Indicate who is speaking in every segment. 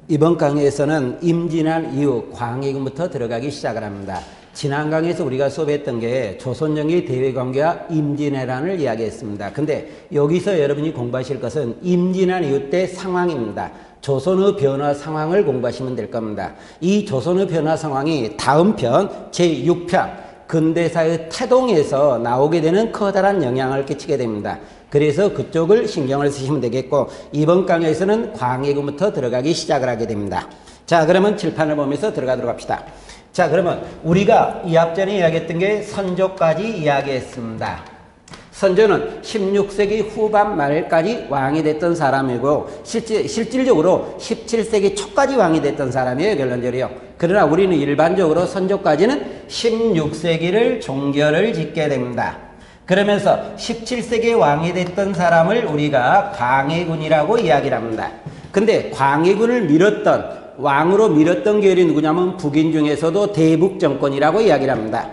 Speaker 1: 이번 강의에서는 임진한 이후 광해군부터 들어가기 시작을 합니다. 지난 강의에서 우리가 수업했던 게 조선정의 대외관계와 임진왜란을 이야기했습니다. 근데 여기서 여러분이 공부하실 것은 임진한 이후 때 상황입니다. 조선의 변화 상황을 공부하시면 될 겁니다. 이 조선의 변화 상황이 다음 편 제6편 근대사의 태동에서 나오게 되는 커다란 영향을 끼치게 됩니다. 그래서 그쪽을 신경을 쓰시면 되겠고, 이번 강의에서는 광해군부터 들어가기 시작을 하게 됩니다. 자, 그러면 칠판을 보면서 들어가도록 합시다. 자, 그러면 우리가 이 앞전에 이야기했던 게 선조까지 이야기했습니다. 선조는 16세기 후반 말까지 왕이 됐던 사람이고 실질적으로 17세기 초까지 왕이 됐던 사람이에요, 결론적으로요. 그러나 우리는 일반적으로 선조까지는 16세기를 종결을 짓게 됩니다. 그러면서 17세기 왕이 됐던 사람을 우리가 광해군이라고 이야기를 합니다. 근데 광해군을 왕으로 밀었던 계열이 누구냐면 북인 중에서도 대북정권이라고 이야기를 합니다.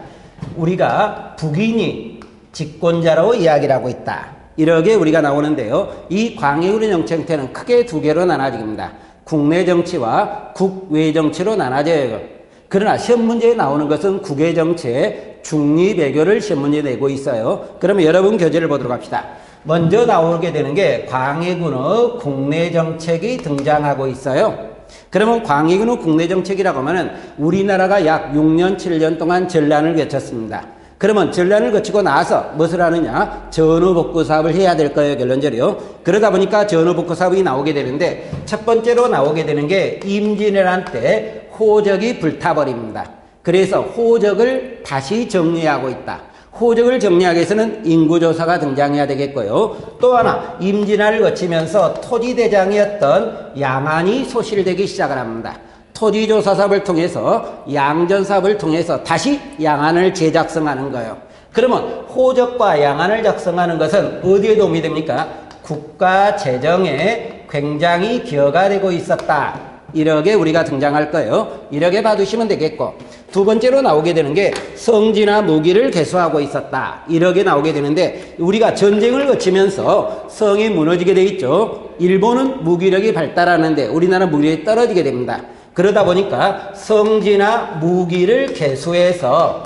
Speaker 1: 우리가 북인이 집권자로 이야기를 하고 있다, 이렇게 우리가 나오는데요. 이 광해군의 정치 형태는 크게 두 개로 나눠집니다. 국내 정치와 국외 정치로 나눠져요. 그러나 시험 문제에 나오는 것은 국외 정치의 중립외교를 시험 문제에 내고 있어요. 그러면 여러분 교재를 보도록 합시다. 먼저 나오게 되는 게 광해군의 국내 정책이 등장하고 있어요. 그러면 광해군의 국내 정책이라고 하면은 우리나라가 약 6년, 7년 동안 전란을 거쳤습니다. 그러면 전란을 거치고 나서 무엇을 하느냐? 전후복구 사업을 해야 될 거예요, 결론적으로요. 그러다 보니까 전후복구 사업이 나오게 되는데, 첫 번째로 나오게 되는 게 임진왜란 때 호적이 불타버립니다. 그래서 호적을 다시 정리하고 있다. 호적을 정리하기 위해서는 인구조사가 등장해야 되겠고요. 또 하나, 임진왜란을 거치면서 토지대장이었던 양안이 소실되기 시작을 합니다. 토지조사 사업을 통해서, 양전 사업을 통해서 다시 양안을 재작성하는 거예요. 그러면 호적과 양안을 작성하는 것은 어디에 도움이 됩니까? 국가 재정에 굉장히 기여가 되고 있었다, 이렇게 우리가 등장할 거예요. 이렇게 봐두시면 되겠고, 두 번째로 나오게 되는 게 성지나 무기를 개수하고 있었다, 이렇게 나오게 되는데, 우리가 전쟁을 거치면서 성이 무너지게 돼 있죠. 일본은 무기력이 발달하는데 우리나라는 무기력이 떨어지게 됩니다. 그러다 보니까 성지나 무기를 개수해서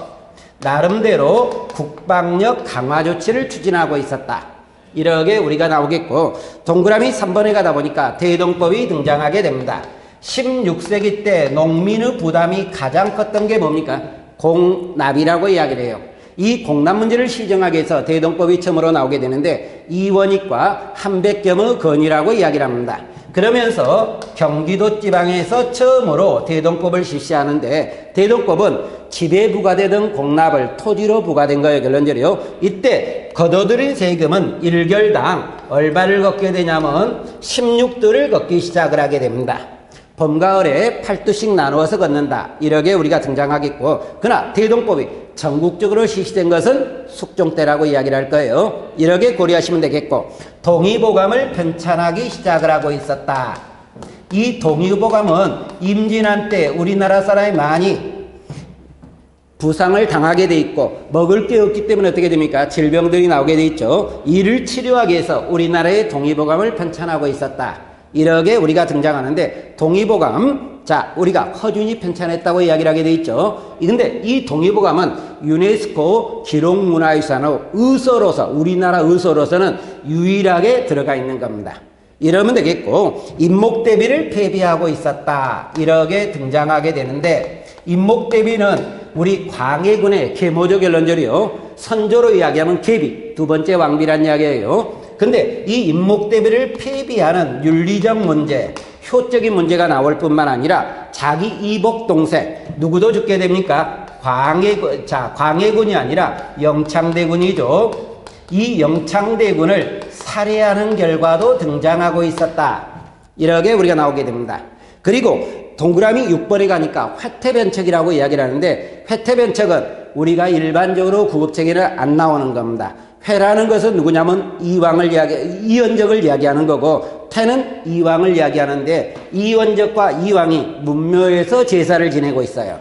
Speaker 1: 나름대로 국방력 강화 조치를 추진하고 있었다, 이렇게 우리가 나오겠고, 동그라미 3번에 가다 보니까 대동법이 등장하게 됩니다. 16세기 때 농민의 부담이 가장 컸던 게 뭡니까? 공납이라고 이야기를 해요. 이 공납 문제를 시정하기 위해서 대동법이 처음으로 나오게 되는데, 이원익과 한백겸의 건이라고 이야기를 합니다. 그러면서 경기도 지방에서 처음으로 대동법을 실시하는데, 대동법은 집에 부과되던 공납을 토지로 부과된 거예요, 결론적으로요. 이때 거둬들인 세금은 1결당 얼마를 걷게 되냐면 16도를 걷기 시작을 하게 됩니다. 봄가을에 8도씩 나누어서 걷는다, 이렇게 우리가 등장하겠고, 그러나 대동법이 전국적으로 실시된 것은 숙종 때라고 이야기를 할 거예요. 이렇게 고려하시면 되겠고, 동의보감을 편찬하기 시작을 하고 있었다. 이 동의보감은 임진한 때 우리나라 사람이 많이 부상을 당하게 돼 있고 먹을 게 없기 때문에 어떻게 됩니까? 질병들이 나오게 돼 있죠. 이를 치료하기 위해서 우리나라의 동의보감을 편찬하고 있었다, 이렇게 우리가 등장하는데, 동의보감, 자, 우리가 허준이 편찬했다고 이야기를 하게 돼 있죠. 근데 이 동의보감은 유네스코 기록문화유산의 의서로서, 우리나라 의서로서는 유일하게 들어가 있는 겁니다. 이러면 되겠고, 임목대비를 폐비하고 있었다, 이렇게 등장하게 되는데, 임목대비는 우리 광해군의 계모적 결론절이요. 선조로 이야기하면 계비, 두 번째 왕비란 이야기예요. 근데 이 임목대비를 폐비하는 윤리적 문제, 효적인 문제가 나올 뿐만 아니라 자기 이복 동생, 누구도 죽게 됩니까? 광해군이 아니라 영창대군이죠. 이 영창대군을 살해하는 결과도 등장하고 있었다, 이렇게 우리가 나오게 됩니다. 그리고 동그라미 6번에 가니까 회태변척이라고 이야기를 하는데, 회태변척은 우리가 일반적으로 구급체계는 안 나오는 겁니다. 회라는 것은 누구냐면 이원적을 이야기하는 거고, 태는 이왕을 이야기하는데, 이원적과 이왕이 문묘에서 제사를 지내고 있어요.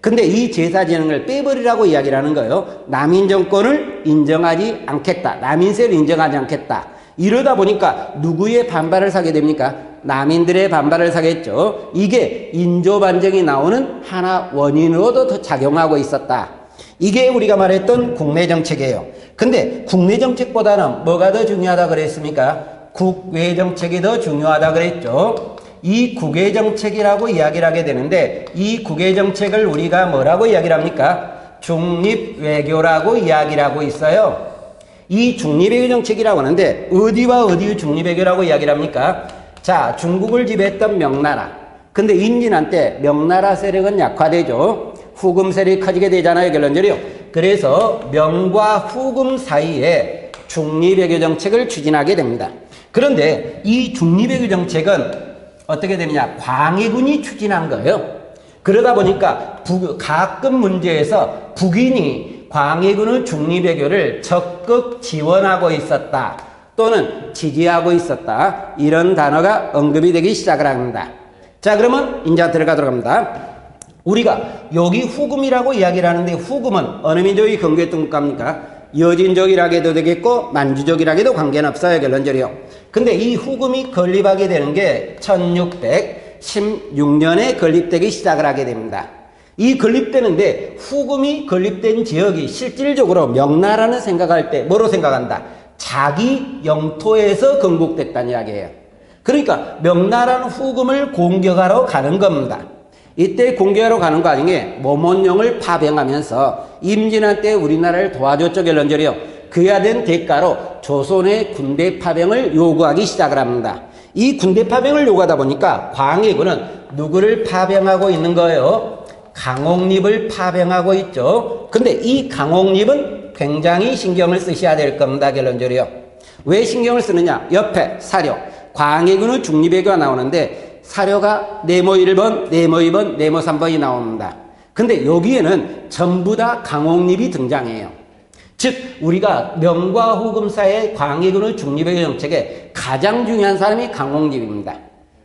Speaker 1: 근데 이 제사 지내는 걸 빼버리라고 이야기를 하는 거예요. 남인 정권을 인정하지 않겠다, 남인세를 인정하지 않겠다, 이러다 보니까 누구의 반발을 사게 됩니까? 남인들의 반발을 사겠죠. 이게 인조반정이 나오는 하나 원인으로도 더 작용하고 있었다. 이게 우리가 말했던 국내 정책이에요. 근데 국내 정책보다는 뭐가 더 중요하다 그랬습니까? 국외 정책이 더 중요하다 그랬죠. 이 국외 정책이라고 이야기를 하게 되는데 이 국외 정책을 우리가 뭐라고 이야기를 합니까? 중립 외교라고 이야기를 하고 있어요. 이 중립외교 정책이라고 하는데 어디와 어디의 중립외교라고 이야기를 합니까? 자, 중국을 지배했던 명나라. 근데 임진한 때 명나라 세력은 약화되죠. 후금 세력이 커지게 되잖아요, 결론적으로. 그래서 명과 후금 사이에 중립외교 정책을 추진하게 됩니다. 그런데 이 중립외교 정책은 어떻게 되느냐? 광해군이 추진한 거예요. 그러다 보니까 가끔 문제에서 북인이 광해군의 중립외교를 적극 지원하고 있었다. 또는 지지하고 있었다. 이런 단어가 언급이 되기 시작을 합니다. 자, 그러면 이제 들어가도록 합니다. 우리가 여기 후금이라고 이야기를 하는데 후금은 어느 민족이 건국했던 국가입니까? 여진족이라고 해도 되겠고 만주족이라고 해도 관계는 없어요, 결론적으로. 근데 이 후금이 건립하게 되는 게 1616년에 건립되기 시작을 하게 됩니다. 이 건립되는데 후금이 건립된 지역이 실질적으로 명나라는 생각할 때 뭐로 생각한다? 자기 영토에서 건국됐다는 이야기예요. 그러니까 명나라는 후금을 공격하러 가는 겁니다. 이때 공격하러 가는 거 아니게 모몬령을 파병하면서 임진한 때 우리나라를 도와줬죠, 결론적으로. 그에 대한 대가로 조선의 군대 파병을 요구하기 시작을 합니다. 이 군대 파병을 요구하다 보니까 광해군은 누구를 파병하고 있는 거예요? 강옥립을 파병하고 있죠. 근데 이 강옥립은 굉장히 신경을 쓰셔야 될 겁니다, 결론적으로. 왜 신경을 쓰느냐? 옆에 사료. 광해군의 중립외교가 나오는데 사료가 네모 1번, 네모 2번, 네모 3번이 나옵니다. 근데 여기에는 전부 다 강옥립이 등장해요. 즉 우리가 명과 후금 사이의 광해군의 중립외교 정책에 가장 중요한 사람이 강옥립입니다.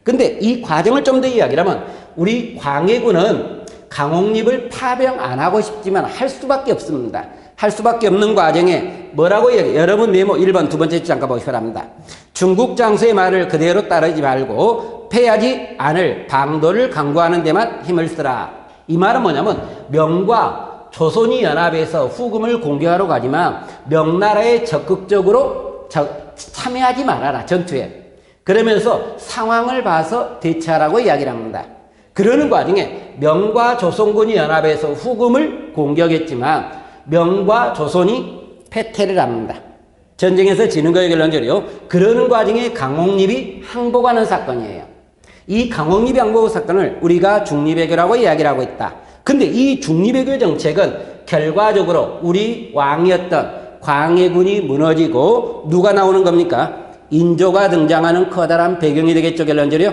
Speaker 1: 근데 이 과정을 좀 더 이야기를 하면 우리 광해군은 강옥립을 파병 안 하고 싶지만 할 수밖에 없습니다. 할 수밖에 없는 과정에 뭐라고 이야기해요? 여러분 메모 1번 두 번째 잠깐 보시라 합니다. 중국 장수의 말을 그대로 따르지 말고 패하지 않을 방도를 강구하는 데만 힘을 쓰라. 이 말은 뭐냐면 명과 조선이 연합해서 후금을 공격하러 가지만 명나라에 적극적으로 참여하지 말아라, 전투에. 그러면서 상황을 봐서 대처하라고 이야기를 합니다. 그러는 과정에 명과 조선군이 연합해서 후금을 공격했지만 명과 조선이 패퇴를 합니다. 전쟁에서 지는 거예요, 결론적으로. 그러는 과정에 강옥립이 항복하는 사건이에요. 이 강옥립이 항복 사건을 우리가 중립외교라고 이야기를 하고 있다. 근데 이 중립외교 정책은 결과적으로 우리 왕이었던 광해군이 무너지고 누가 나오는 겁니까? 인조가 등장하는 커다란 배경이 되겠죠, 결론적으로.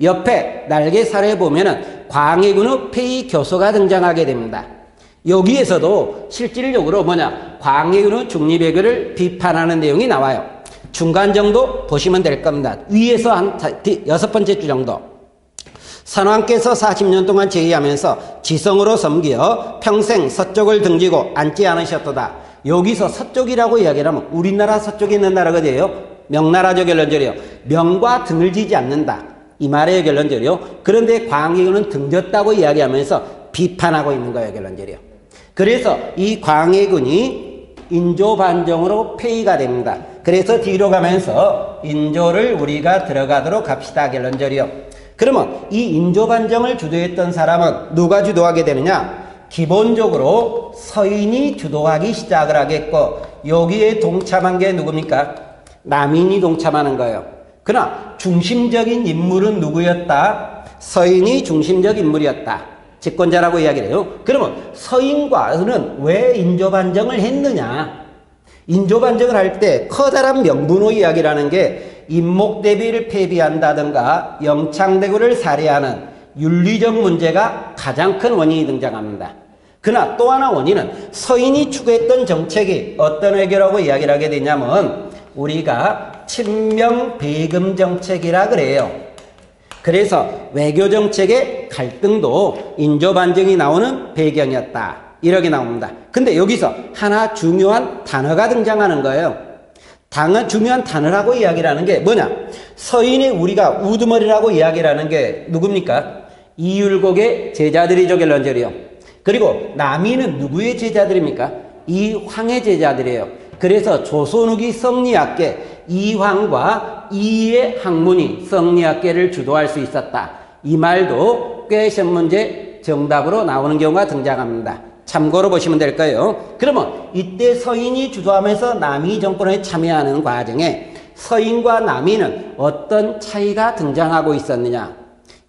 Speaker 1: 옆에 날개살에 보면은 광해군의 폐위교서가 등장하게 됩니다. 여기에서도 실질적으로 뭐냐? 광해군의 중립외교를 비판하는 내용이 나와요. 중간 정도 보시면 될 겁니다. 위에서 한 6번째 주 정도. 선왕께서 40년 동안 제의하면서 지성으로 섬기어 평생 서쪽을 등지고 앉지 않으셨도다. 여기서 서쪽이라고 이야기를 하면 우리나라 서쪽에 있는 나라거든요. 명나라죠, 결론적으로. 명과 등을 지지 않는다. 이 말이에요, 결론적으로. 그런데 광해군은 등졌다고 이야기하면서 비판하고 있는 거예요, 결론적으로. 그래서 이 광해군이 인조반정으로 폐위가 됩니다. 그래서 뒤로 가면서 인조를 우리가 들어가도록 합시다, 결론적으로. 그러면 이 인조반정을 주도했던 사람은 누가 주도하게 되느냐? 기본적으로 서인이 주도하기 시작을 하겠고 여기에 동참한 게 누굽니까? 남인이 동참하는 거예요. 그러나 중심적인 인물은 누구였다? 서인이 중심적 인물이었다. 집권자라고 이야기를 해요. 그러면 서인과는 왜 인조반정을 했느냐? 인조반정을 할 때 커다란 명분의 이야기를 하는 게 임목대비를 폐비한다든가 영창대구를 살해하는 윤리적 문제가 가장 큰 원인이 등장합니다. 그러나 또 하나 원인은 서인이 추구했던 정책이 어떤 외교라고 이야기를 하게 되냐면 우리가 친명배금 정책이라 그래요. 그래서 외교정책의 갈등도 인조반정이 나오는 배경이었다. 이렇게 나옵니다. 근데 여기서 하나 중요한 단어가 등장하는 거예요. 중요한 단어라고 이야기를 하는 게 뭐냐? 서인이 우리가 우두머리라고 이야기를 하는 게 누굽니까? 이율곡의 제자들이죠, 결론적이요. 그리고 남이는 누구의 제자들입니까? 이황의 제자들이에요. 그래서 조선후기 성리학계 이황과 이의 학문이 성리학계를 주도할 수 있었다. 이 말도 꽤 시험 문제 정답으로 나오는 경우가 등장합니다. 참고로 보시면 될 거예요. 그러면 이때 서인이 주도하면서 남이 정권에 참여하는 과정에 서인과 남이는 어떤 차이가 등장하고 있었느냐?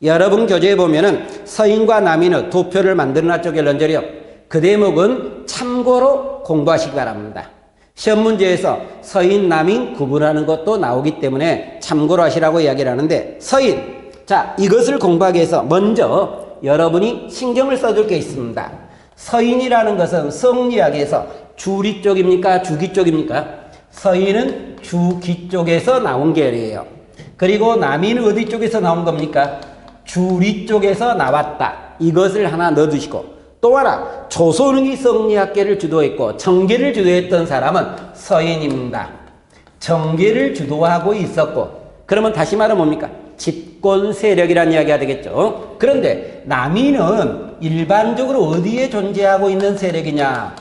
Speaker 1: 여러분 교재에 보면은 서인과 남이는 도표를 만들어놨죠, 결론적이요. 그 대목은 참고로 공부하시기 바랍니다. 시험 문제에서 서인, 남인 구분하는 것도 나오기 때문에 참고로 하시라고 이야기를 하는데, 서인. 자, 이것을 공부하기 위해서 먼저 여러분이 신경을 써줄 게 있습니다. 서인이라는 것은 성리학에서 주리 쪽입니까? 주기 쪽입니까? 서인은 주기 쪽에서 나온 계열이에요. 그리고 남인은 어디 쪽에서 나온 겁니까? 주리 쪽에서 나왔다. 이것을 하나 넣어두시고, 또 하나 조선후기 성리학계를 주도했고 정계를 주도했던 사람은 서인입니다. 정계를 주도하고 있었고, 그러면 다시 말하면 뭡니까? 집권 세력이라는 이야기가 되겠죠. 그런데 남인은 일반적으로 어디에 존재하고 있는 세력이냐?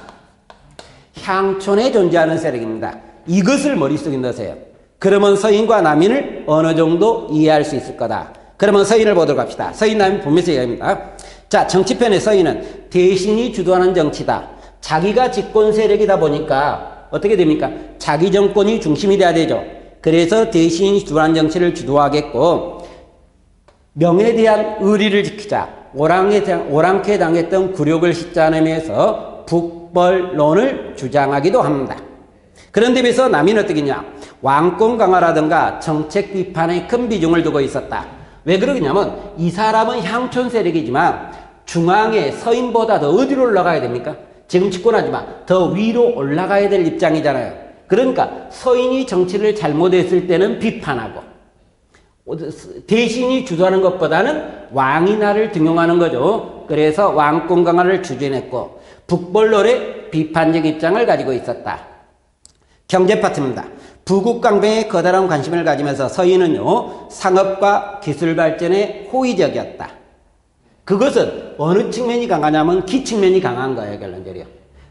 Speaker 1: 향촌에 존재하는 세력입니다. 이것을 머릿속에 넣으세요. 그러면 서인과 남인을 어느 정도 이해할 수 있을 거다. 그러면 서인을 보도록 합시다. 서인, 남인 보면서 이야기합니다. 자, 정치편의 서인은 대신이 주도하는 정치다. 자기가 집권 세력이다 보니까 어떻게 됩니까? 자기 정권이 중심이 돼야 되죠. 그래서 대신이 주도하는 정치를 주도하겠고, 명에 대한 의리를 지키자. 오랑캐 당했던 굴욕을 씻자내면서 북벌론을 주장하기도 합니다. 그런데 비해서 남인은 어떻게냐? 왕권 강화라든가 정책 비판에 큰 비중을 두고 있었다. 왜 그러냐면 이 사람은 향촌 세력이지만 중앙에 서인보다 더 어디로 올라가야 됩니까? 지금 집권하지만 더 위로 올라가야 될 입장이잖아요. 그러니까 서인이 정치를 잘못했을 때는 비판하고, 대신이 주도하는 것보다는 왕이 나를 등용하는 거죠. 그래서 왕권 강화를 추진했고 북벌론의 비판적 입장을 가지고 있었다. 경제 파트입니다. 부국 강병에 커다란 관심을 가지면서 서인은요, 상업과 기술 발전에 호의적이었다. 그것은 어느 측면이 강하냐면 기 측면이 강한 거예요, 결론적으로.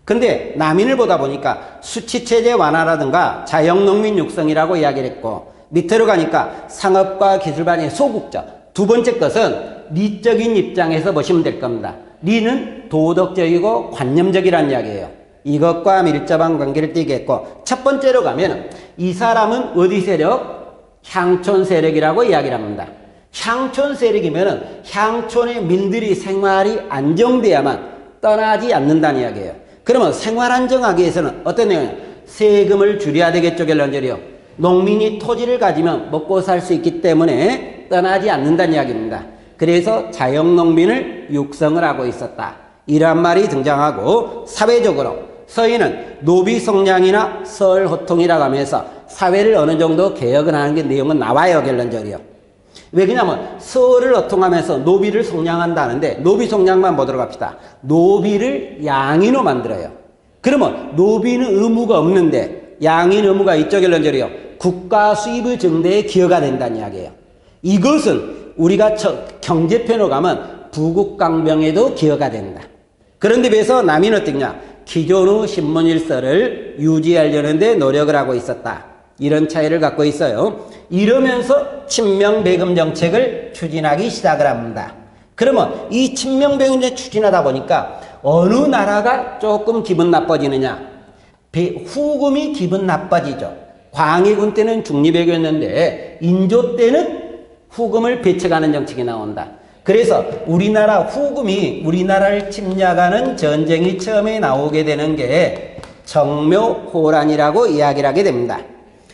Speaker 1: 근데 남인을 보다 보니까 수치체제 완화라든가 자영농민 육성이라고 이야기를 했고, 밑으로 가니까 상업과 기술 발전의 소국적. 두 번째 것은 리적인 입장에서 보시면 될 겁니다. 리는 도덕적이고 관념적이라는 이야기예요. 이것과 밀접한 관계를 띠게 했고, 첫 번째로 가면 이 사람은 어디 세력? 향촌 세력이라고 이야기를 합니다. 향촌 세력이면은 향촌의 민들이 생활이 안정돼야만 떠나지 않는다는 이야기예요. 그러면 생활 안정하기 위해서는 어떤 내용이냐? 세금을 줄여야 되겠죠, 결론적으로. 농민이 토지를 가지면 먹고 살 수 있기 때문에 떠나지 않는다는 이야기입니다. 그래서 자영농민을 육성을 하고 있었다. 이러한 말이 등장하고, 사회적으로 서인은 노비 성량이나 서울호통이라고 하면서 사회를 어느 정도 개혁을 하는 게 내용은 나와요, 결론적으로. 왜 그러냐면 서울을 호통하면서 노비를 성량한다는데, 노비 성량만 보도록 합시다. 노비를 양인으로 만들어요. 그러면 노비는 의무가 없는데 양인 의무가 있죠, 결론적으로. 국가 수입의 증대에 기여가 된다는 이야기예요. 이것은 우리가 경제편으로 가면 부국강병에도 기여가 된다. 그런데 비해서 남인은 어떻냐? 기존의 신문일서를 유지하려는 데 노력을 하고 있었다. 이런 차이를 갖고 있어요. 이러면서 친명배금 정책을 추진하기 시작을 합니다. 그러면 이 친명배금 정책 추진하다 보니까 어느 나라가 조금 기분 나빠지느냐? 후금이 기분 나빠지죠. 광해군 때는 중립외교였는데 인조 때는 후금을 배척하는 정책이 나온다. 그래서 우리나라 후금이 우리나라를 침략하는 전쟁이 처음에 나오게 되는 게 정묘호란이라고 이야기를 하게 됩니다.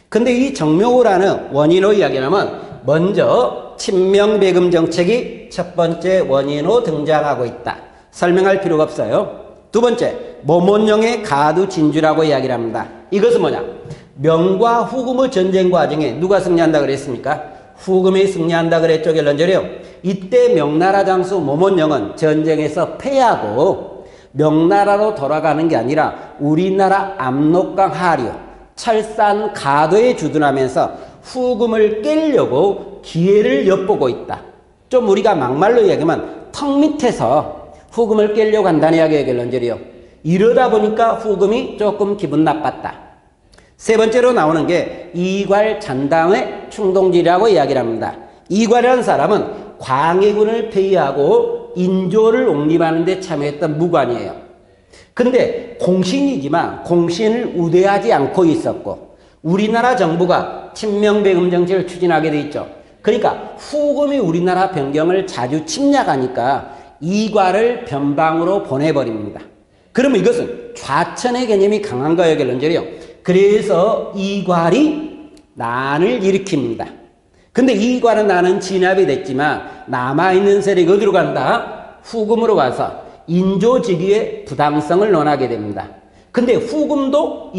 Speaker 1: 근데 이 정묘호란은 원인으로 이야기하면 먼저 친명배금 정책이 첫 번째 원인으로 등장하고 있다. 설명할 필요가 없어요. 두 번째, 모몬령의 가두진주라고 이야기를 합니다. 이것은 뭐냐? 명과 후금의 전쟁 과정에 누가 승리한다 그랬습니까? 후금이 승리한다 그랬죠, 결론적으로. 이때 명나라 장수 모몬령은 전쟁에서 패하고 명나라로 돌아가는 게 아니라 우리나라 압록강 하류, 철산 가도에 주둔하면서 후금을 깨려고 기회를 엿보고 있다. 좀 우리가 막말로 얘기하면 턱 밑에서 후금을 깨려고 한다는 이야기예요, 결론적이요. 이러다 보니까 후금이 조금 기분 나빴다. 세 번째로 나오는 게 이괄 잔당의 충동질이라고 이야기를 합니다. 이괄이라는 사람은 광해군을 폐위하고 인조를 옹립하는 데 참여했던 무관이에요. 근데 공신이지만 공신을 우대하지 않고 있었고 우리나라 정부가 친명배금 정책을 추진하게 돼 있죠. 그러니까 후금이 우리나라 변경을 자주 침략하니까 이괄을 변방으로 보내버립니다. 그러면 이것은 좌천의 개념이 강한 거예요, 결론적으로. 그래서 이괄이 난을 일으킵니다. 근데 이괄은 나는 진압이 됐지만 남아있는 세력이 어디로 간다? 후금으로 가서 인조직위의 부당성을 논하게 됩니다. 근데 후금도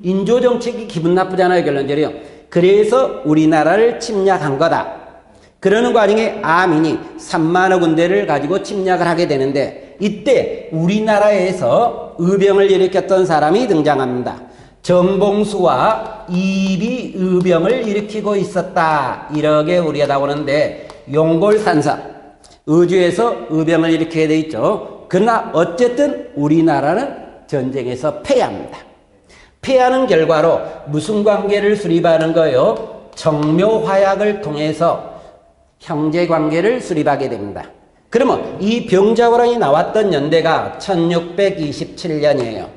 Speaker 1: 인조 정책이 기분 나쁘잖아요, 결론적으로. 그래서 우리나라를 침략한 거다. 그러는 과정에 아민이 3만여 군대를 가지고 침략을 하게 되는데 이때 우리나라에서 의병을 일으켰던 사람이 등장합니다. 정봉수와 이비 의병을 일으키고 있었다. 이렇게 우리가 나오는데 용골산사 의주에서 의병을 일으키게 돼 있죠. 그러나 어쨌든 우리나라는 전쟁에서 패합니다. 패하는 결과로 무슨 관계를 수립하는 거예요? 정묘화약을 통해서 형제관계를 수립하게 됩니다. 그러면 이 병자호란이 나왔던 연대가 1627년이에요.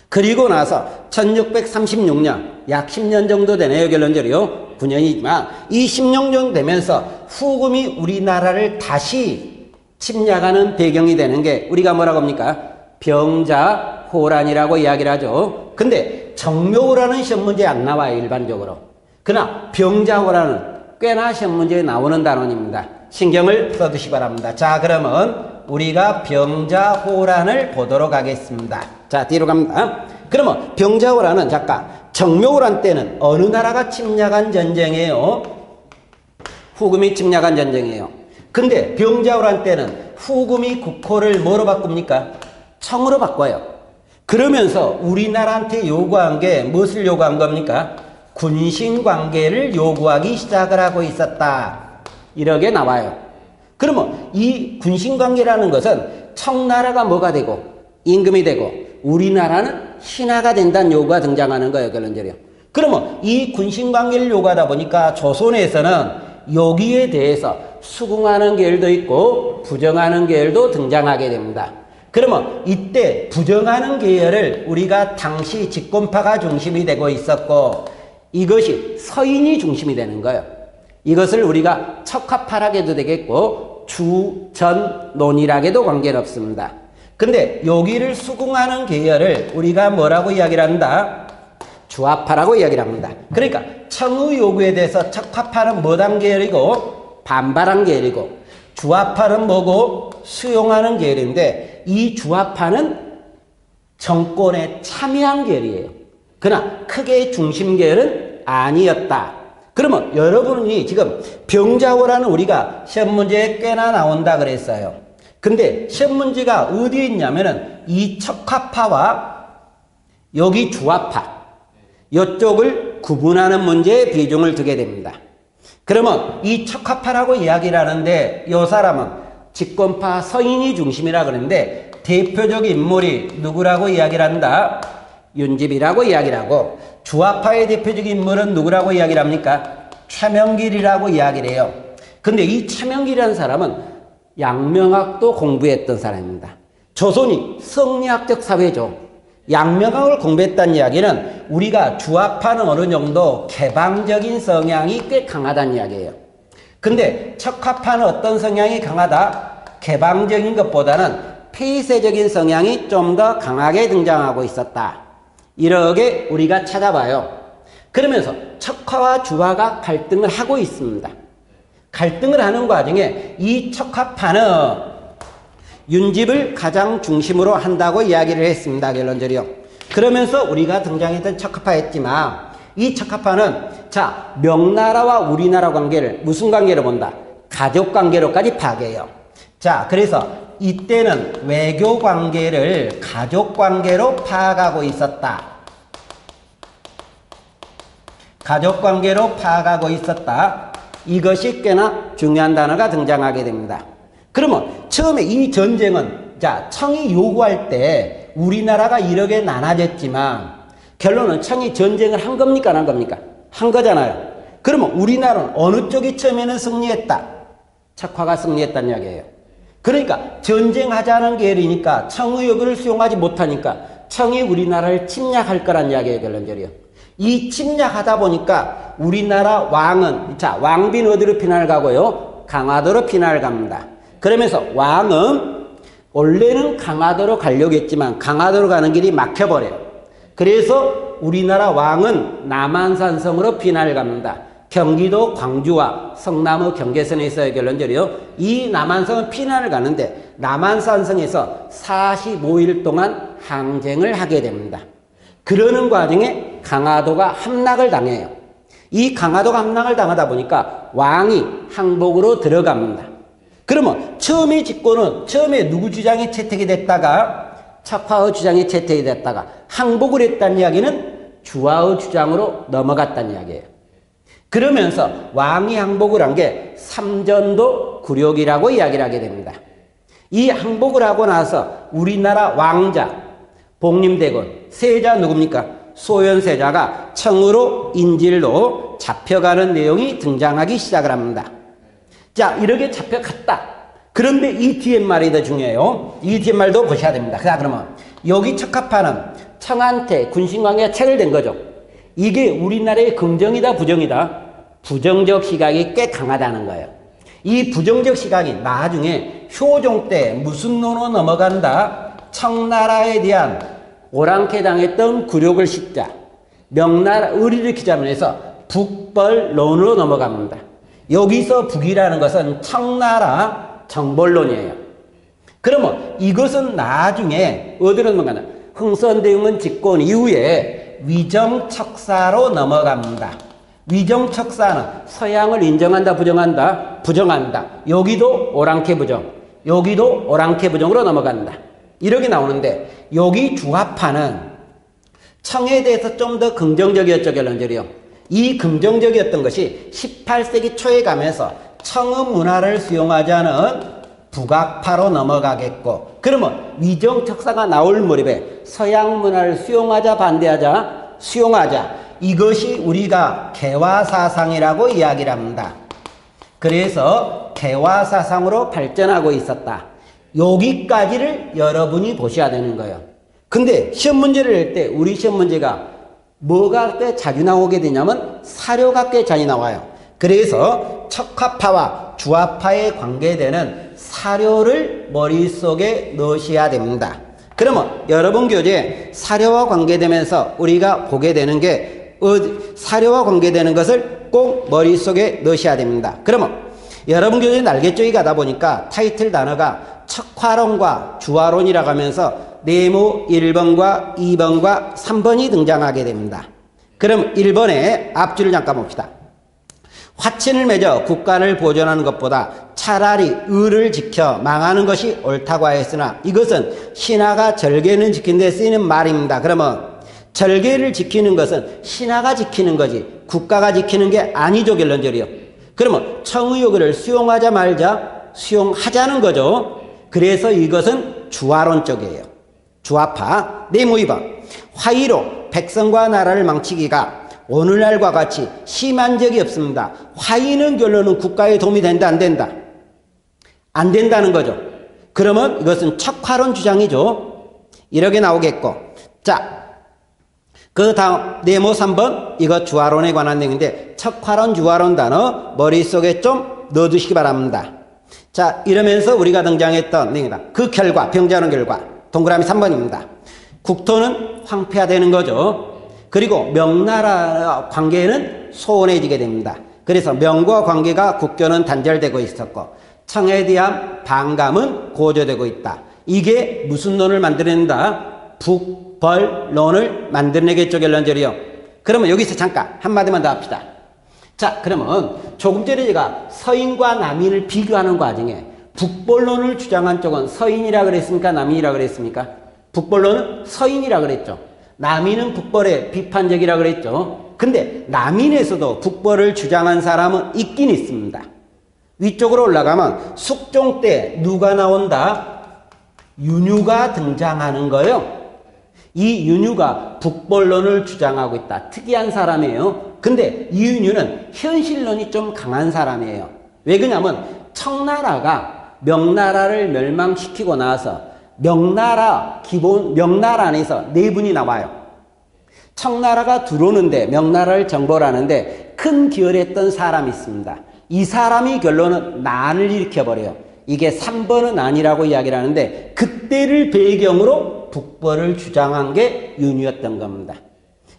Speaker 1: 그리고 나서 1636년, 약 10년 정도 되네요, 결론적으로. 9년이지만 이 10년 정도 되면서 후금이 우리나라를 다시 침략하는 배경이 되는 게 우리가 뭐라고 합니까? 병자호란이라고 이야기를 하죠. 근데 정묘호란은 시험 문제에 안 나와요, 일반적으로. 그러나 병자호란은 꽤나 시험 문제에 나오는 단원입니다. 신경을 써두시기 바랍니다. 자, 그러면 우리가 병자호란을 보도록 하겠습니다. 자, 뒤로 갑니다. 그러면 병자호란은 잠깐 정묘호란 때는 어느 나라가 침략한 전쟁이에요? 후금이 침략한 전쟁이에요. 근데 병자호란 때는 후금이 국호를 뭐로 바꿉니까? 청으로 바꿔요. 그러면서 우리나라한테 요구한 게 무엇을 요구한 겁니까? 군신관계를 요구하기 시작을 하고 있었다. 이렇게 나와요. 그러면 이 군신관계라는 것은 청나라가 뭐가 되고 임금이 되고 우리나라는 신하가 된다는 요구가 등장하는 거예요, 결론적으로. 그러면 이 군신관계를 요구하다 보니까 조선에서는 여기에 대해서 수긍하는 계열도 있고 부정하는 계열도 등장하게 됩니다. 그러면 이때 부정하는 계열을 우리가 당시 집권파가 중심이 되고 있었고 이것이 서인이 중심이 되는 거예요. 이것을 우리가 척합파라고도 되겠고 주전논이라고도 관계는 없습니다. 근데 여기를 수긍하는 계열을 우리가 뭐라고 이야기를 한다? 주화파라고 이야기를 합니다. 그러니까 청의 요구에 대해서 척합파는 뭐단 계열이고 반발한 계열이고 주화파는 뭐고 수용하는 계열인데 이 주화파는 정권에 참여한 계열이에요. 그러나 크게 중심 계열은 아니었다. 그러면 여러분이 지금 병자호란은 우리가 시험 문제에 꽤나 나온다 그랬어요. 근데 시험 문제가 어디에 있냐면은 이 척합파와 여기 주화파 이쪽을 구분하는 문제에 비중을 두게 됩니다. 그러면 이 척합파라고 이야기를 하는데 이 사람은 집권파 서인이 중심이라 그러는데 대표적인 인물이 누구라고 이야기를 한다? 윤집이라고 이야기를 하고 주화파의 대표적인 인물은 누구라고 이야기를 합니까? 최명길이라고 이야기를 해요. 근데 이 최명길이라는 사람은 양명학도 공부했던 사람입니다. 조선이 성리학적 사회죠. 양명학을 공부했다는 이야기는 우리가 주화파는 어느 정도 개방적인 성향이 꽤 강하다는 이야기예요. 근데 척합파는 어떤 성향이 강하다? 개방적인 것보다는 폐쇄적인 성향이 좀 더 강하게 등장하고 있었다. 이렇게 우리가 찾아봐요. 그러면서 척화와 주화가 갈등을 하고 있습니다. 갈등을 하는 과정에 이 척합파는 윤집을 가장 중심으로 한다고 이야기를 했습니다. 결론적으로. 그러면서 우리가 등장했던 척합파였지만 이 척합파는 자 명나라와 우리나라 관계를 무슨 관계로 본다? 가족 관계로까지 파악해요. 자 그래서 이때는 외교 관계를 가족 관계로 파악하고 있었다. 가족관계로 파악하고 있었다. 이것이 꽤나 중요한 단어가 등장하게 됩니다. 그러면 처음에 이 전쟁은 자 청이 요구할 때 우리나라가 이렇게 나눠졌지만 결론은 청이 전쟁을 한 겁니까 안 한 겁니까? 한 거잖아요. 그러면 우리나라는 어느 쪽이 처음에는 승리했다? 척화가 승리했다는 이야기예요. 그러니까 전쟁하자는 계열이니까 청의 요구를 수용하지 못하니까 청이 우리나라를 침략할 거란 이야기예요. 결론적으로. 이 침략하다 보니까 우리나라 왕은 자 왕비는 어디로 피난을 가고요? 강화도로 피난을 갑니다. 그러면서 왕은 원래는 강화도로 가려고 했지만 강화도로 가는 길이 막혀버려요. 그래서 우리나라 왕은 남한산성으로 피난을 갑니다. 경기도 광주와 성남의 경계선에 있어요. 결론적으로 이 남한성은 피난을 가는데 남한산성에서 45일 동안 항쟁을 하게 됩니다. 그러는 과정에 강화도가 함락을 당해요. 이 강화도가 함락을 당하다 보니까 왕이 항복으로 들어갑니다. 그러면 처음에 집권은 처음에 누구 주장이 채택이 됐다가 척화의 주장이 채택이 됐다가 항복을 했다는 이야기는 주화의 주장으로 넘어갔다는 이야기예요. 그러면서 왕이 항복을 한 게 삼전도 굴욕이라고 이야기를 하게 됩니다. 이 항복을 하고 나서 우리나라 왕자 복림대군 세자 누굽니까? 소현세자가 청으로 인질로 잡혀가는 내용이 등장하기 시작을 합니다. 자 이렇게 잡혀갔다. 그런데 이 뒤에 말이 더 중요해요. 이 뒤에 말도 보셔야 됩니다. 자 그러면 여기 척합하는 청한테 군신관계가 체결된 거죠. 이게 우리나라의 긍정이다 부정이다? 부정적 시각이 꽤 강하다는 거예요. 이 부정적 시각이 나중에 효종 때 무슨 논으로 넘어간다? 청나라에 대한 오랑캐 당했던 굴욕을 싣자 명나라 의리를 기자면해서 북벌론으로 넘어갑니다. 여기서 북이라는 것은 청나라 정벌론이에요. 그러면 이것은 나중에 어디로 넘어가나? 흥선대원군 집권 이후에 위정척사로 넘어갑니다. 위정척사는 서양을 인정한다 부정한다? 부정한다. 여기도 오랑캐 부정, 여기도 오랑캐 부정으로 넘어간다. 이렇게 나오는데 여기 주화파는 청에 대해서 좀 더 긍정적이었죠. 결론적으로요. 이 긍정적이었던 것이 18세기 초에 가면서 청의 문화를 수용하지 않은 북악파로 넘어가겠고 그러면 위정척사가 나올 무렵에 서양 문화를 수용하자 반대하자 수용하자 이것이 우리가 개화사상이라고 이야기를 합니다. 그래서 개화사상으로 발전하고 있었다. 여기까지를 여러분이 보셔야 되는 거예요. 근데 시험 문제를 낼 때 우리 시험 문제가 뭐가 꽤 자주 나오게 되냐면 사료가 꽤 자주 나와요. 그래서 척화파와 주화파에 관계되는 사료를 머릿속에 넣으셔야 됩니다. 그러면 여러분 교재에 사료와 관계되면서 우리가 보게 되는 게 사료와 관계되는 것을 꼭 머릿속에 넣으셔야 됩니다. 그러면 여러분 교재 날개쪽이 가다 보니까 타이틀 단어가 척화론과 주화론이라고 하면서 네모 1번과 2번과 3번이 등장하게 됩니다. 그럼 1번에 앞줄을 잠깐 봅시다. 화친을 맺어 국간을 보존하는 것보다 차라리 의를 지켜 망하는 것이 옳다고 하였으나 이것은 신하가 절개는 지키는 데 쓰이는 말입니다. 그러면 절개를 지키는 것은 신하가 지키는 거지 국가가 지키는 게 아니죠. 결론적으로요. 그러면 청의요구를 수용하자 말자 수용하자는 거죠. 그래서 이것은 주화론 쪽이에요. 주화파. 네모 2번 화의로 백성과 나라를 망치기가 오늘날과 같이 심한 적이 없습니다. 화의는 결론은 국가에 도움이 된다 안 된다? 안 된다는 거죠. 그러면 이것은 척화론 주장이죠. 이렇게 나오겠고 자 그 다음 네모 3번 이거 주화론에 관한 내용인데 척화론 주화론 단어 머릿속에 좀 넣어두시기 바랍니다. 자 이러면서 우리가 등장했던 내용이다. 그 결과 병자론 결과 동그라미 3번입니다. 국토는 황폐화되는 거죠. 그리고 명나라 관계는 소원해지게 됩니다. 그래서 명과 관계가 국교는 단절되고 있었고 청에 대한 반감은 고조되고 있다. 이게 무슨 논을 만들어낸다? 북벌론을 만들어내겠죠. 결론적으로요. 그러면 여기서 잠깐 한마디만 더 합시다. 자 그러면 조금 전에 제가 서인과 남인을 비교하는 과정에 북벌론을 주장한 쪽은 서인이라 그랬습니까? 남인이라 그랬습니까? 북벌론은 서인이라 그랬죠. 남인은 북벌의 비판적이라 그랬죠. 근데 남인에서도 북벌을 주장한 사람은 있긴 있습니다. 위쪽으로 올라가면 숙종 때 누가 나온다? 윤유가 등장하는 거예요. 이 윤유가 북벌론을 주장하고 있다. 특이한 사람이에요. 근데 이 윤유는 현실론이 좀 강한 사람이에요. 왜 그러냐면 청나라가 명나라를 멸망시키고 나서 명나라 안에서 네 분이 나와요. 청나라가 들어오는데 명나라를 정벌 하는데 큰 기여를 했던 사람이 있습니다. 이 사람이 결론은 난을 일으켜버려요. 이게 3번은 아니라고 이야기를 하는데 그때를 배경으로 북벌을 주장한 게 윤유였던 겁니다.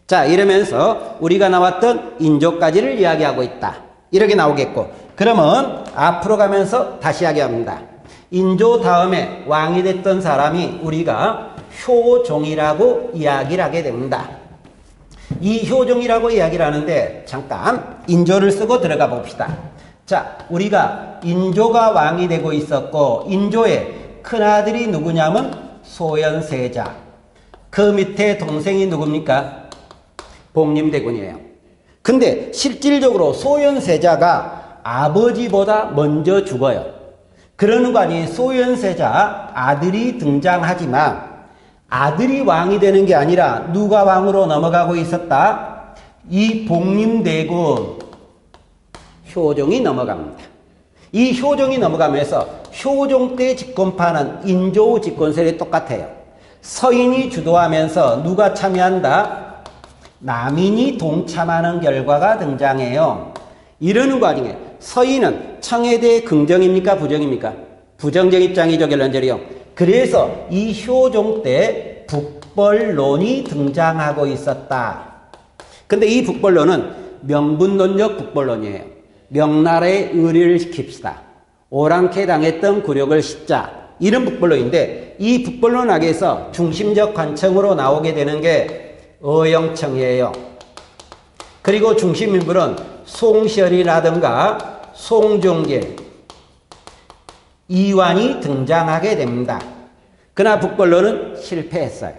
Speaker 1: 자, 이러면서 우리가 나왔던 인조까지를 이야기하고 있다. 이렇게 나오겠고, 그러면 앞으로 가면서 다시 이야기합니다. 인조 다음에 왕이 됐던 사람이 우리가 효종이라고 이야기를 하게 됩니다. 이 효종이라고 이야기를 하는데 잠깐 인조를 쓰고 들어가 봅시다. 자, 우리가 인조가 왕이 되고 있었고 인조의 큰아들이 누구냐면 소현세자. 그 밑에 동생이 누굽니까? 복림대군이에요. 근데 실질적으로 소현세자가 아버지보다 먼저 죽어요. 그러는 거 아니에요. 소현세자 아들이 등장하지만 아들이 왕이 되는 게 아니라 누가 왕으로 넘어가고 있었다? 이 복림대군 효종이 넘어갑니다. 이 효종이 넘어가면서 효종 때 집권파는 인조 집권세력이 똑같아요. 서인이 주도하면서 누가 참여한다? 남인이 동참하는 결과가 등장해요. 이러는 과정에 서인은 청에 대해 긍정입니까? 부정입니까? 부정적 입장이죠, 결론적이요. 그래서 이 효종 때 북벌론이 등장하고 있었다. 근데 이 북벌론은 명분론적 북벌론이에요. 명나라의 의리를 지킵시다. 오랑캐 당했던 굴욕을 씻자. 이런 북벌론인데 이 북벌론학에서 중심적 관청으로 나오게 되는 게 어영청이에요. 그리고 중심인물은 송시열이라든가 송종길, 이완이 등장하게 됩니다. 그러나 북벌론은 실패했어요.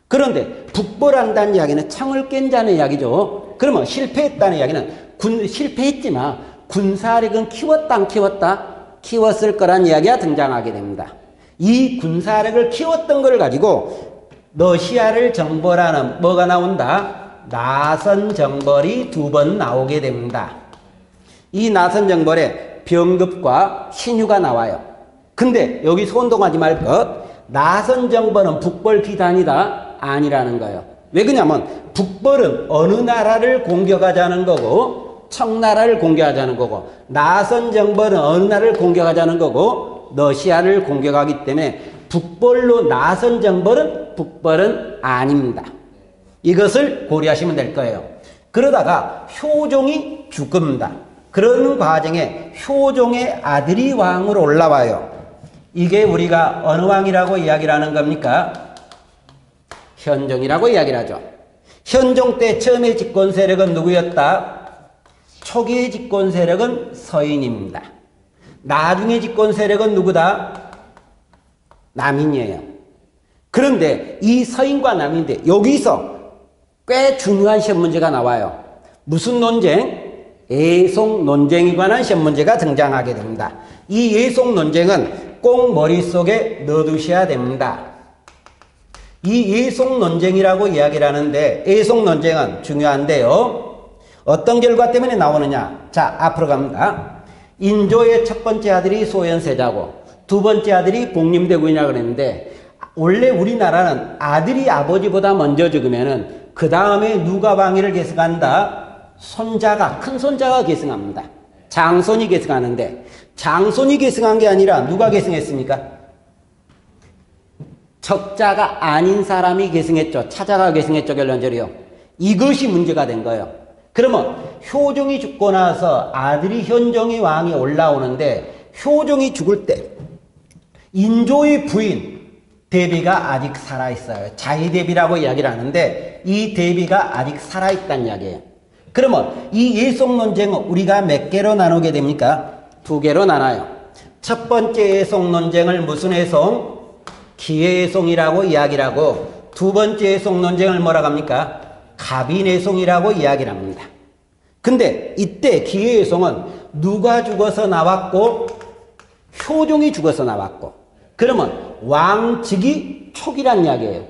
Speaker 1: 그런데 북벌한다는 이야기는 청을 깬다는 이야기죠. 그러면 실패했다는 이야기는 실패했지만 군사력은 키웠다 안 키웠다? 키웠을 거란 이야기가 등장하게 됩니다. 이 군사력을 키웠던 걸 가지고 러시아를 정벌하는 뭐가 나온다? 나선 정벌이 2번 나오게 됩니다. 이 나선 정벌에 병급과 신유가 나와요. 근데 여기 혼동하지 말 것, 나선 정벌은 북벌 비단이다? 아니라는 거예요. 왜 그러냐면 북벌은 어느 나라를 공격하자는 거고 청나라를 공격하자는 거고 나선 정벌은 어느 나라를 공격하자는 거고 러시아를 공격하기 때문에 북벌로 나선 정벌은 북벌은 아닙니다. 이것을 고려하시면 될 거예요. 그러다가 효종이 죽습니다. 그러는 과정에 효종의 아들이 왕으로 올라와요. 이게 우리가 어느 왕이라고 이야기를 하는 겁니까? 현종이라고 이야기를 하죠. 현종 때 처음에 집권 세력은 누구였다? 초기의 집권 세력은 서인입니다. 나중에 집권 세력은 누구다? 남인이에요. 그런데 이 서인과 남인인데 여기서 꽤 중요한 시험 문제가 나와요. 무슨 논쟁? 예속 논쟁에 관한 시험 문제가 등장하게 됩니다. 이 예속 논쟁은 꼭 머릿속에 넣어두셔야 됩니다. 이 예속 논쟁이라고 이야기를 하는데 예속 논쟁은 중요한데요. 어떤 결과 때문에 나오느냐? 자, 앞으로 갑니다. 인조의 첫 번째 아들이 소현세자고 두 번째 아들이 복림대군이라고 그랬는데 원래 우리나라는 아들이 아버지보다 먼저 죽으면은 그 다음에 누가 왕위를 계승한다? 손자가, 큰 손자가 계승합니다. 장손이 계승하는데 장손이 계승한 게 아니라 누가 계승했습니까? 적자가 아닌 사람이 계승했죠. 차자가 계승했죠, 결론적으로요. 이것이 문제가 된 거예요. 그러면 효종이 죽고 나서 아들이 현종이 왕이 올라오는데 효종이 죽을 때 인조의 부인 대비가 아직 살아있어요. 자의대비라고 이야기를 하는데 이 대비가 아직 살아있다는 이야기예요. 그러면 이 예속 논쟁은 우리가 몇 개로 나누게 됩니까? 2개로 나눠요. 첫 번째 예속 논쟁을 무슨 예속? 기회예속이라고 이야기를 하고 두 번째 예속 논쟁을 뭐라고 합니까? 갑인애송이라고 이야기를 합니다. 근데 이때 기회애송은 누가 죽어서 나왔고 효종이 죽어서 나왔고, 그러면 왕직이 촉이란 이야기예요.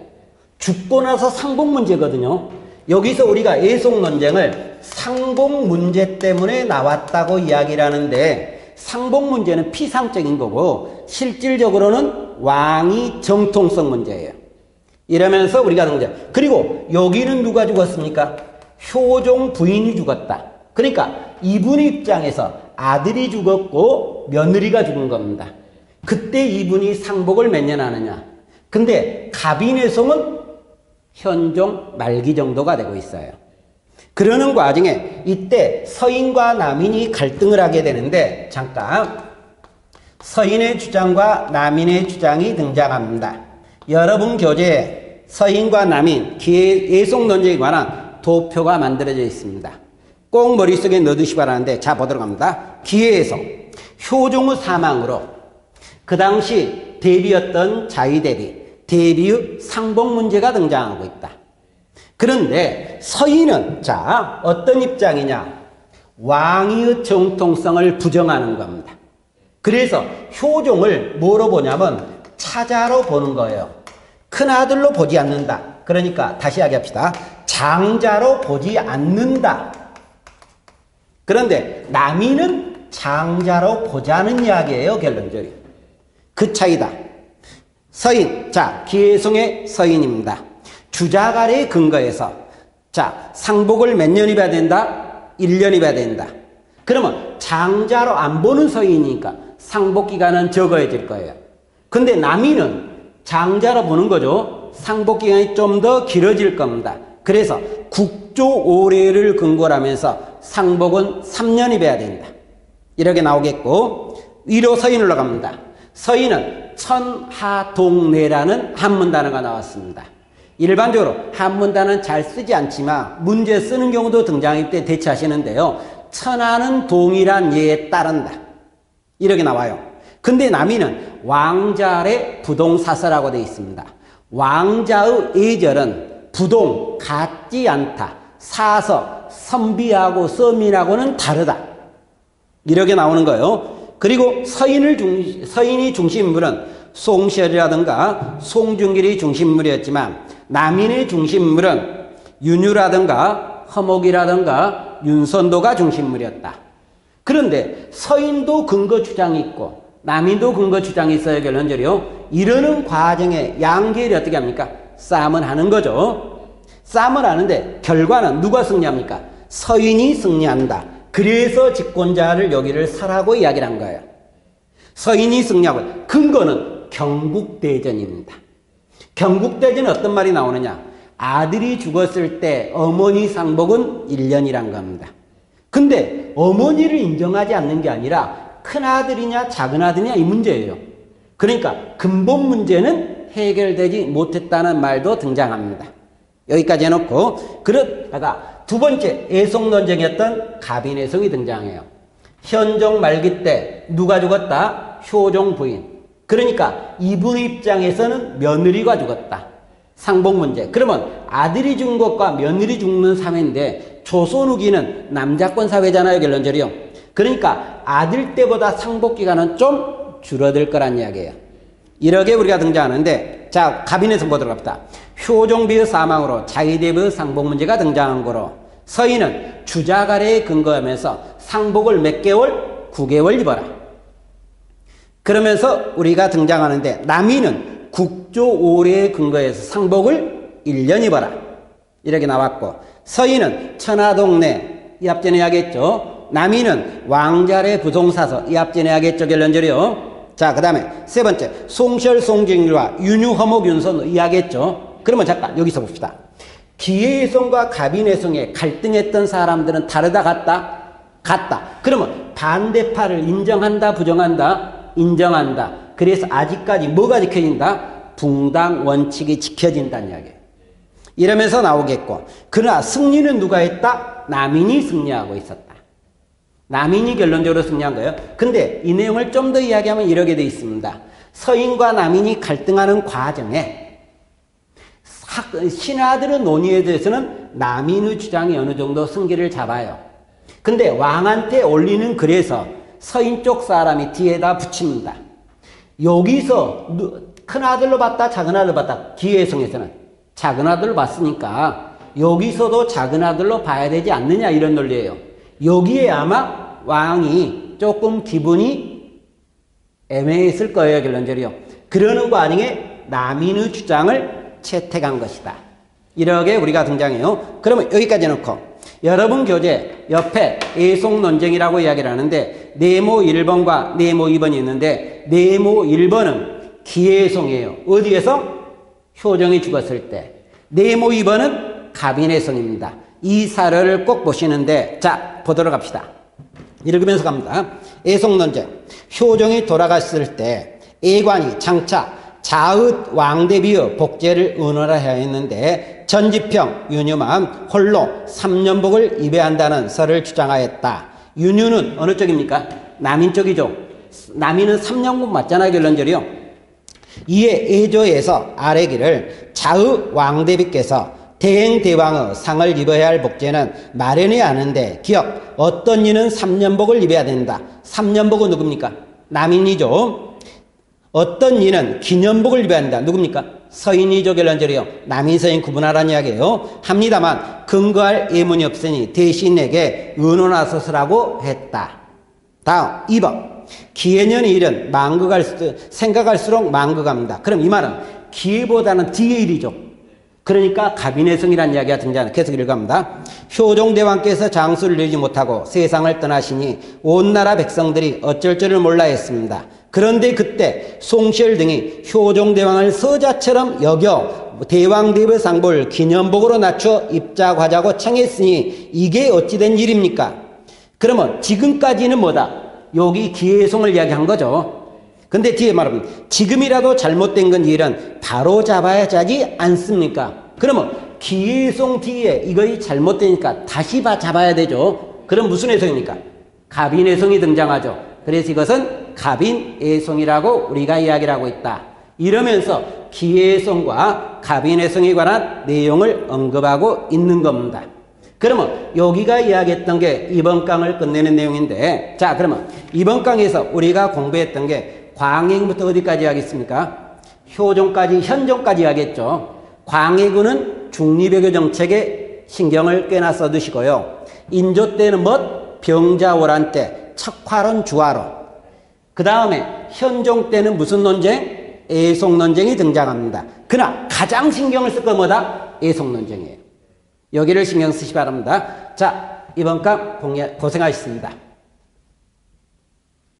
Speaker 1: 죽고 나서 상복 문제거든요. 여기서 우리가 애송 논쟁을 상복 문제 때문에 나왔다고 이야기를 하는데, 상복 문제는 피상적인 거고 실질적으로는 왕이 정통성 문제예요. 이러면서 우리가 등장. 그리고 여기는 누가 죽었습니까? 효종 부인이 죽었다. 그러니까 이분 입장에서 아들이 죽었고 며느리가 죽은 겁니다. 그때 이분이 상복을 몇 년 하느냐. 근데 갑인애송은 현종 말기 정도가 되고 있어요. 그러는 과정에 이때 서인과 남인이 갈등을 하게 되는데, 잠깐 서인의 주장과 남인의 주장이 등장합니다. 여러분 교재에 서인과 남인, 애송 논쟁에 관한 도표가 만들어져 있습니다. 꼭 머릿속에 넣어두시 바라는데, 자 보도록 합니다. 기회애송, 효종의 사망으로 그 당시 대비였던 자위대비, 대비의 상복 문제가 등장하고 있다. 그런데 서인은 자 어떤 입장이냐? 왕위의 정통성을 부정하는 겁니다. 그래서 효종을 뭐로 보냐면 차자로 보는 거예요. 큰아들로 보지 않는다. 그러니까 다시 이야기합시다. 장자로 보지 않는다. 그런데 남인은 장자로 보자는 이야기예요. 결론적으로. 그 차이다. 서인, 자 기회애송의 서인입니다. 주자갈에 근거해서 자 상복을 몇 년 입어야 된다? 1년 입어야 된다. 그러면 장자로 안 보는 서인이니까 상복기간은 적어질 거예요. 근데 남인은 장자로 보는 거죠. 상복기간이 좀 더 길어질 겁니다. 그래서 국조 오례를 근거로 하면서 상복은 3년 입어야 된다. 이렇게 나오겠고, 위로 서인으로 갑니다. 서인은 천하동례라는 한문 단어가 나왔습니다. 일반적으로 한문 단어는 잘 쓰지 않지만 문제 쓰는 경우도 등장할 때 대처하시는데요. 천하는 동일한 예에 따른다. 이렇게 나와요. 근데 남인은 왕자의 부동사서라고 되어 있습니다. 왕자의 예절은 부동, 같지 않다. 사서, 선비하고 서민하고는 다르다. 이렇게 나오는 거예요. 그리고 서인이 중심인물은 송시열이라든가 송중길이 중심인물이었지만, 남인의 중심인물은 윤유라든가 허목이라든가 윤선도가 중심인물이었다. 그런데 서인도 근거 주장이 있고 남인도 근거 주장이 있어요. 결론적으로 이러는 과정에 양계를 어떻게 합니까? 싸움을 하는 거죠. 싸움을 하는데 결과는 누가 승리합니까? 서인이 승리한다. 그래서 집권자를 여기를 사라고 이야기를 한 거예요. 서인이 승리하고, 근거는 경국대전입니다. 경국대전에 어떤 말이 나오느냐? 아들이 죽었을 때 어머니 상복은 1년이란 겁니다. 근데 어머니를 인정하지 않는 게 아니라 큰아들이냐 작은아들이냐 이 문제예요. 그러니까 근본 문제는 해결되지 못했다는 말도 등장합니다. 여기까지 해놓고, 그러다가 두 번째 애송 논쟁이었던 갑인애송이 등장해요. 현종 말기 때 누가 죽었다? 효종 부인. 그러니까 이분 입장에서는 며느리가 죽었다. 상복 문제. 그러면 아들이 죽은 것과 며느리 죽는 사회인데, 조선 후기는 남자권 사회잖아요. 결론적으로. 그러니까 아들 때보다 상복 기간은 좀 줄어들 거란 이야기예요. 이렇게 우리가 등장하는데, 자 갑인애송 보도록 합시다. 효종비의 사망으로 자위대비의 상복 문제가 등장한 거로, 서인은 주자갈에 근거하면서 상복을 몇 개월? 9개월 입어라. 그러면서 우리가 등장하는데, 남인은 국조 오례에 근거해서 상복을 1년 입어라. 이렇게 나왔고, 서인은 천하동례, 이 앞전에 하겠죠. 남인은 왕자의 부동사서, 이 앞전에 하겠죠. 결론적으로. 자, 그 다음에 세 번째, 송시열, 송중길과 윤유, 허목, 윤선 이야기했죠. 그러면 잠깐 여기서 봅시다. 기회애송과 갑인애송에 갈등했던 사람들은 다르다, 같다? 같다. 그러면 반대파를 인정한다, 부정한다? 인정한다. 그래서 아직까지 뭐가 지켜진다? 붕당 원칙이 지켜진다는 이야기예요. 이러면서 나오겠고, 그러나 승리는 누가 했다? 남인이 승리하고 있었다. 남인이 결론적으로 승리한 거예요. 근데 이 내용을 좀 더 이야기하면 이렇게 되어 있습니다. 서인과 남인이 갈등하는 과정에 신하들의 논의에 대해서는 남인의 주장이 어느 정도 승기를 잡아요. 근데 왕한테 올리는 글에서 서인 쪽 사람이 뒤에다 붙입니다. 여기서 큰 아들로 봤다, 작은 아들로 봤다. 기회성에서는 작은 아들로 봤으니까 여기서도 작은 아들로 봐야 되지 않느냐, 이런 논리예요. 여기에 아마 왕이 조금 기분이 애매했을 거예요, 결론적으로. 그러는 거 아니게 남인의 주장을 채택한 것이다. 이렇게 우리가 등장해요. 그러면 여기까지 놓고 여러분 교재 옆에 애송 논쟁이라고 이야기를 하는데 네모 1번과 네모 2번이 있는데 네모 1번은 기애송이에요. 어디에서? 효정이 죽었을 때. 네모 2번은 갑인애송입니다. 이 사례를 꼭 보시는데, 자, 보도록 합시다. 읽으면서 갑니다. 애송 논쟁. 효정이 돌아갔을 때 애관이 장차 자읒 왕대비의 복제를 의논하여 했는데 전지평 윤유만 홀로 3년복을 입어야 한다는 설을 주장하였다. 윤유는 어느 쪽입니까? 남인 쪽이죠. 남인은 3년복 맞잖아요, 결론적으로요. 이에 애조에서 아래기를 자읒 왕대비께서 대행대왕의 상을 입어야 할 복제는 마련해야 하는데 기억, 어떤 이는 3년복을 입어야 된다. 3년복은 누굽니까? 남인이죠. 어떤 이는 기념복을 입어야 한다. 누굽니까? 서인이죠, 결론적으로요. 남인 서인 구분하라는 이야기예요. 합니다만 근거할 예문이 없으니 대신에게 의논하소서라고 했다. 다음 2번. 기해년의 일은 생각할수록 망극합니다. 그럼 이 말은 기해보다는 뒤의 일이죠. 그러니까 갑인애성이라는 이야기가 등장합니다. 계속 읽어갑니다. 효종대왕께서 장수를 내지 못하고 세상을 떠나시니 온 나라 백성들이 어쩔 줄을 몰라 했습니다. 그런데 그때 송시열 등이 효종대왕을 서자처럼 여겨 대왕대비 상복을 기념복으로 낮춰 입자하자고 청했으니 이게 어찌된 일입니까? 그러면 지금까지는 뭐다? 여기 기해송을 이야기한 거죠. 근데 뒤에 말하면 지금이라도 잘못된 건 일은 바로 잡아야 하지 않습니까? 그러면 기해송 뒤에 이것이 잘못되니까 다시 잡아야 되죠. 그럼 무슨 해송입니까? 갑인애송이 등장하죠. 그래서 이것은 갑인애송이라고 우리가 이야기를 하고 있다. 이러면서 기해송과 갑인애송에 관한 내용을 언급하고 있는 겁니다. 그러면 여기가 이야기했던 게 이번 강을 끝내는 내용인데, 자, 그러면 이번 강에서 우리가 공부했던 게 광해군부터 어디까지 하겠습니까? 효종까지, 현종까지 하겠죠. 광해군은 중리배교 정책에 신경을 꽤나 써두시고요. 인조 때는 병자호란 때 척화론 주화론. 그 다음에 현종 때는 무슨 논쟁? 애송 논쟁이 등장합니다. 그러나 가장 신경을 쓸 건 뭐다? 애송 논쟁이에요. 여기를 신경 쓰시 바랍니다. 자, 이번 강 고생하셨습니다.